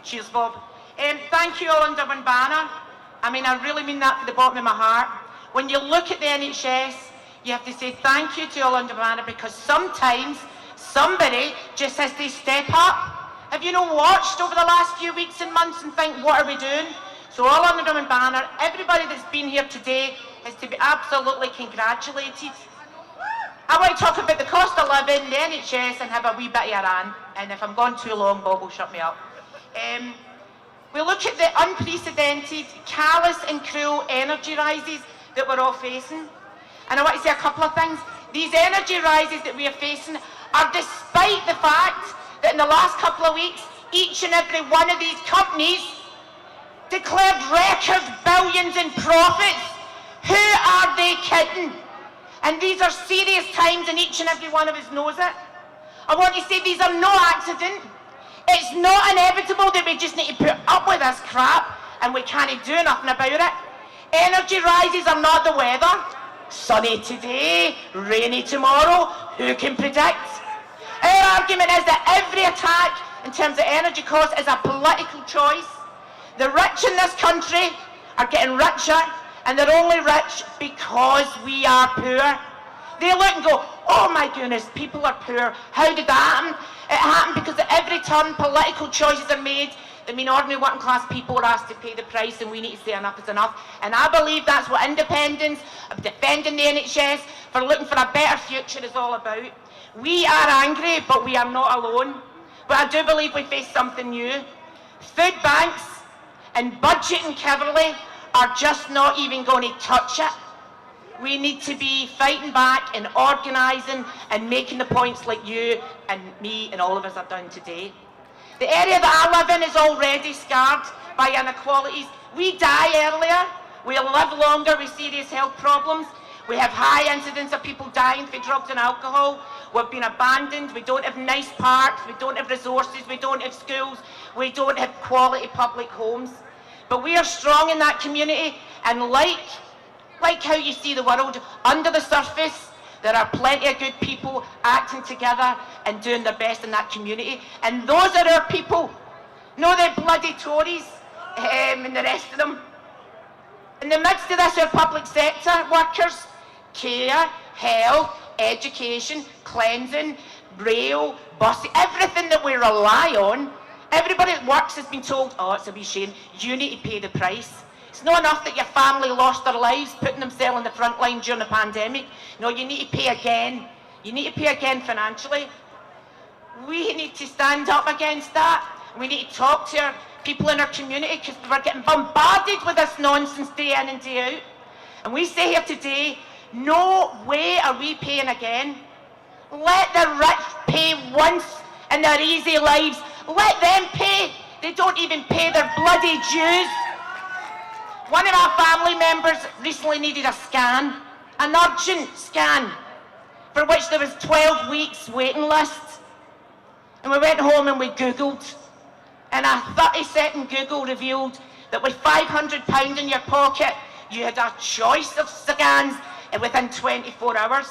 Cheers, Bob. Thank you all under one banner. I mean, I really mean that from the bottom of my heart. When you look at the NHS, you have to say thank you to all under one banner, because sometimes somebody just has to step up. Have you not watched over the last few weeks and months and think, what are we doing? So all under one banner, everybody that's been here today is to be absolutely congratulated. I want to talk about the cost of living, the NHS, and have a wee bit of a rant. And if I'm going too long, Bob will shut me up. We look at the unprecedented, callous and cruel energy rises that we're all facing. And I want to say a couple of things. These energy rises that we are facing are despite the fact that in the last couple of weeks, each and every one of these companies declared record billions in profits. Who are they kidding? And these are serious times, and each and every one of us knows it. I want to say these are no accident. It's not inevitable that we just need to put up with this crap and we can't do nothing about it. Energy rises are not the weather. Sunny today, rainy tomorrow, who can predict? Our argument is that every attack in terms of energy costs is a political choice. The rich in this country are getting richer, and they're only rich because we are poor. They look and go, oh my goodness, people are poor. How did that happen? It happened because at every turn political choices are made that mean ordinary working class people are asked to pay the price, and we need to say enough is enough. And I believe that's what independence, of defending the NHS, for looking for a better future is all about. We are angry, but we are not alone. But I do believe we face something new. Food banks and budgeting cleverly are just not even going to touch it. We need to be fighting back and organising and making the points like you and me and all of us have done today. The area that I live in is already scarred by inequalities. We die earlier, we live longer with serious health problems, we have high incidence of people dying for drugs and alcohol, we've been abandoned, we don't have nice parks, we don't have resources, we don't have schools, we don't have quality public homes. But we are strong in that community, and like how you see the world, under the surface, there are plenty of good people acting together and doing their best in that community. And those are our people, not the bloody Tories and the rest of them. In the midst of this, our public sector workers, care, health, education, cleansing, rail, buses, everything that we rely on, everybody that works has been told, oh, it's a wee shame, you need to pay the price. It's not enough that your family lost their lives putting themselves on the front line during the pandemic. No, you need to pay again. You need to pay again financially. We need to stand up against that. We need to talk to our people in our community, because we're getting bombarded with this nonsense day in and day out. And we say here today, no way are we paying again. Let the rich pay once in their easy lives. Let them pay. They don't even pay their bloody dues. One of our family members recently needed a scan, an urgent scan, for which there was 12 weeks waiting list. And we went home and we Googled, and a 30-second Google revealed that with £500 in your pocket, you had a choice of scans within 24 hours.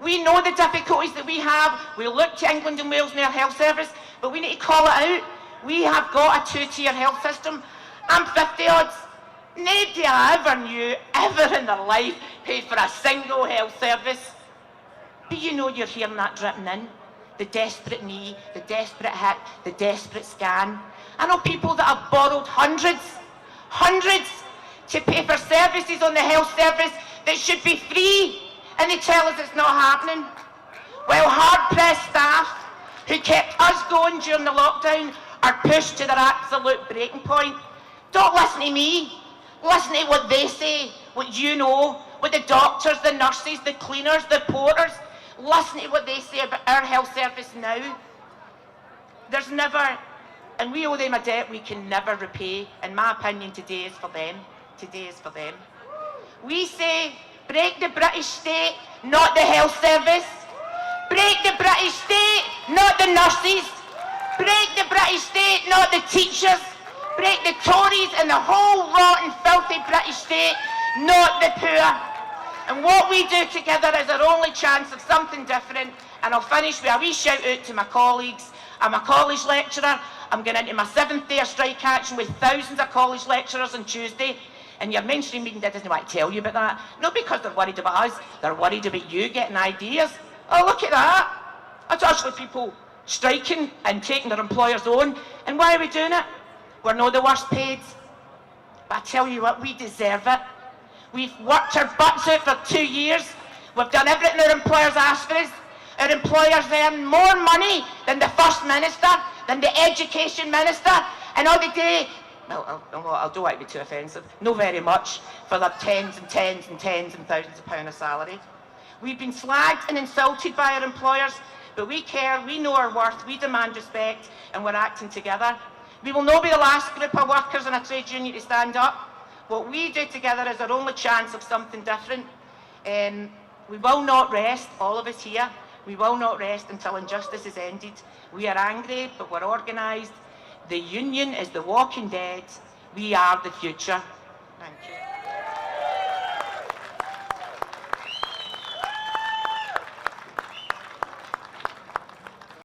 We know the difficulties that we have. We look to England and Wales and our health service, but we need to call it out. We have got a two-tier health system. I'm 50 odds. Nobody I ever knew, ever in their life, paid for a single health service. But you know you're hearing that dripping in. The desperate knee, the desperate hip, the desperate scan. I know people that have borrowed hundreds to pay for services on the health service that should be free, and they tell us it's not happening. While hard-pressed staff who kept us going during the lockdown are pushed to their absolute breaking point. Don't listen to me. Listen to what they say, what you know, what the doctors, the nurses, the cleaners, the porters. Listen to what they say about our health service now. There's never, and we owe them a debt we can never repay. In my opinion, today is for them. Today is for them. We say, break the British state, not the health service. Break the British state, not the nurses. Break the British state, not the teachers. Break the Tories and the whole rotten, filthy British state, not the poor. And what we do together is our only chance of something different. And I'll finish with a wee shout out to my colleagues. I'm a college lecturer. I'm going into my 7th day of strike action with thousands of college lecturers on Tuesday. And your mainstream media doesn't want to tell you about that. Not because they're worried about us, they're worried about you getting ideas. Oh, look at that. That's actually people striking and taking their employers' own. And why are we doing it? We're not the worst paid. But I tell you what, we deserve it. We've worked our butts out for 2 years. We've done everything our employers asked for us. Our employers earn more money than the First Minister, than the Education Minister, and all the day, well, I don't want to be too offensive, no very much, for their tens and tens and tens and thousands of pounds of salary. We've been slagged and insulted by our employers, but we care, we know our worth, we demand respect, and we're acting together. We will not be the last group of workers in a trade union to stand up. What we do together is our only chance of something different. We will not rest, all of us here. We will not rest until injustice is ended. We are angry, but we're organised. The union is the walking dead. We are the future. Thank you.